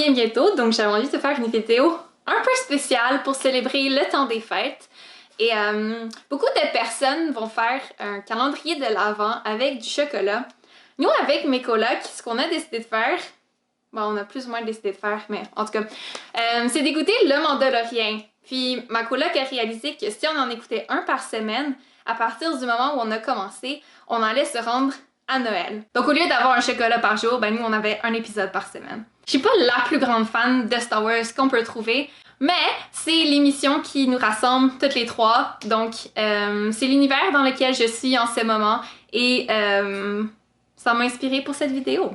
vient bientôt, donc j'avais envie de faire une vidéo un peu spéciale pour célébrer le temps des fêtes. Et beaucoup de personnes vont faire un calendrier de l'Avent avec du chocolat. Nous, avec mes colocs, ce qu'on a décidé de faire, bon, on a plus ou moins décidé de faire, mais en tout cas, c'est d'écouter le Mandalorian. Puis ma coloc a réalisé que si on en écoutait un par semaine, à partir du moment où on a commencé, on allait se rendre à Noël. Donc au lieu d'avoir un chocolat par jour, ben nous on avait un épisode par semaine. Je suis pas la plus grande fan de Star Wars qu'on peut trouver, mais c'est l'émission qui nous rassemble toutes les trois. Donc c'est l'univers dans lequel je suis en ce moment et ça m'a inspiré pour cette vidéo.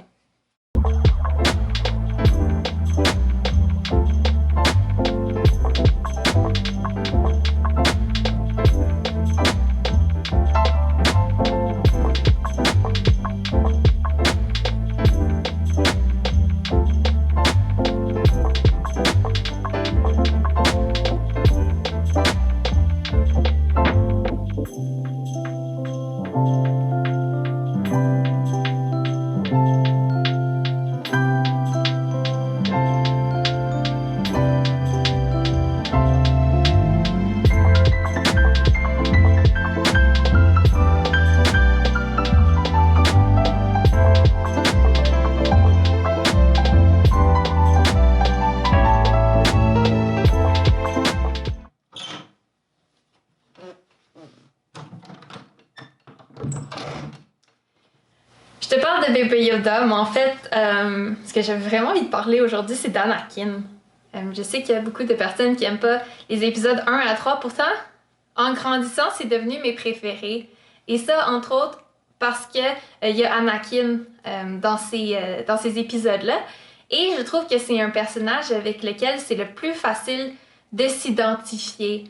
Je te parle de bébé Yoda, mais en fait, ce que j'avais vraiment envie de parler aujourd'hui, c'est d'Anakin. Je sais qu'il y a beaucoup de personnes qui n'aiment pas les épisodes 1 à 3, pourtant, en grandissant, c'est devenu mes préférés. Et ça, entre autres, parce que il y a Anakin dans ces épisodes-là. Et je trouve que c'est un personnage avec lequel c'est le plus facile de s'identifier.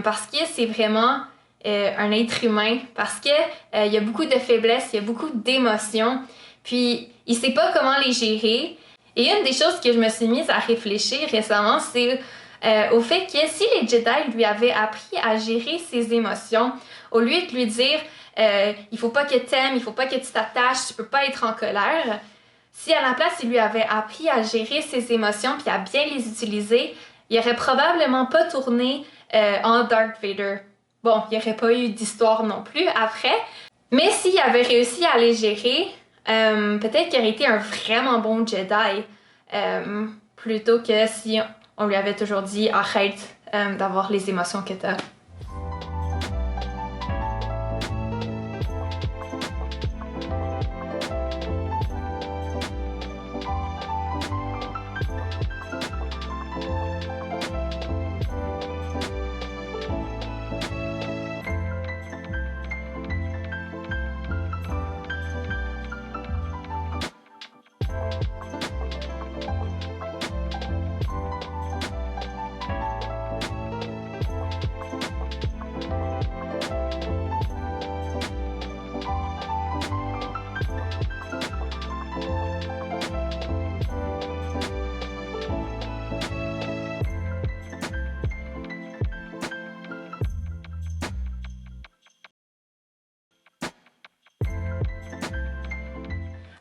Parce que c'est vraiment un être humain, parce que il y a beaucoup de faiblesses, il y a beaucoup d'émotions, puis il sait pas comment les gérer. Et une des choses que je me suis mise à réfléchir récemment, c'est au fait que si les Jedi lui avaient appris à gérer ses émotions, au lieu de lui dire il faut pas que t'aimes, il faut pas que tu t'attaches, tu peux pas être en colère, si à la place il lui avait appris à gérer ses émotions puis à bien les utiliser, il aurait probablement pas tourné en Darth Vader. Bon, il n'y aurait pas eu d'histoire non plus après, mais s'il avait réussi à les gérer, peut-être qu'il aurait été un vraiment bon Jedi, plutôt que si on lui avait toujours dit « Arrête d'avoir les émotions que t'as ».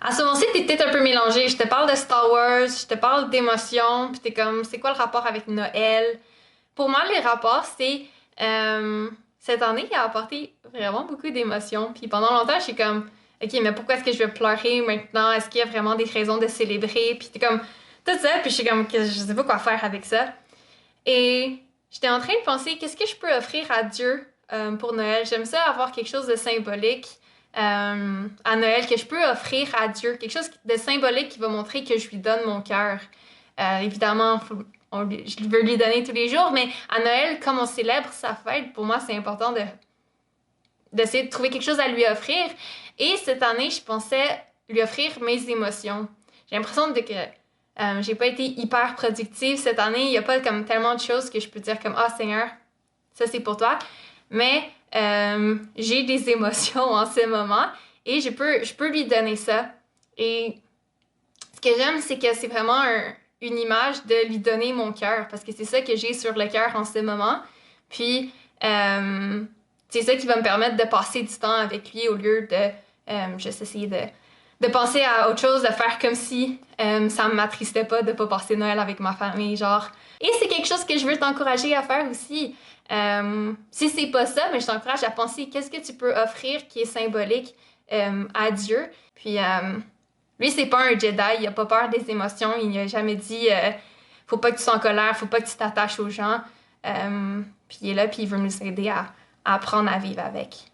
À ce moment-ci, t'es peut-être un peu mélangé. Je te parle de Star Wars, je te parle d'émotions, puis t'es comme, c'est quoi le rapport avec Noël? Pour moi, les rapports, c'est... cette année, il a apporté vraiment beaucoup d'émotions. Puis pendant longtemps, je suis comme, OK, mais pourquoi est-ce que je vais pleurer maintenant? Est-ce qu'il y a vraiment des raisons de célébrer? Puis t'es comme, tout ça, puis je suis comme, je sais pas quoi faire avec ça. Et j'étais en train de penser, qu'est-ce que je peux offrir à Dieu pour Noël? J'aime ça avoir quelque chose de symbolique. À Noël que je peux offrir à Dieu, quelque chose de symbolique qui va montrer que je lui donne mon cœur. Évidemment, je veux lui donner tous les jours, mais à Noël, comme on célèbre sa fête, pour moi, c'est important d'essayer de trouver quelque chose à lui offrir. Et cette année, je pensais lui offrir mes émotions. J'ai l'impression que j'ai pas été hyper productive cette année. Il y a pas comme tellement de choses que je peux dire comme « Ah, Seigneur, ça c'est pour toi ». Mais j'ai des émotions en ce moment et je peux lui donner ça. Et ce que j'aime, c'est que c'est vraiment une image de lui donner mon cœur, parce que c'est ça que j'ai sur le cœur en ce moment. Puis, c'est ça qui va me permettre de passer du temps avec lui au lieu de juste essayer de penser à autre chose, de faire comme si ça ne m'attristait pas de pas passer Noël avec ma famille, genre. Et c'est quelque chose que je veux t'encourager à faire aussi. Si c'est pas ça, mais je t'encourage à penser qu'est-ce que tu peux offrir qui est symbolique à Dieu. Puis lui, c'est pas un Jedi, il a pas peur des émotions, il n'a jamais dit faut pas que tu sois en colère, faut pas que tu t'attaches aux gens. Puis il est là, puis il veut nous aider à apprendre à vivre avec.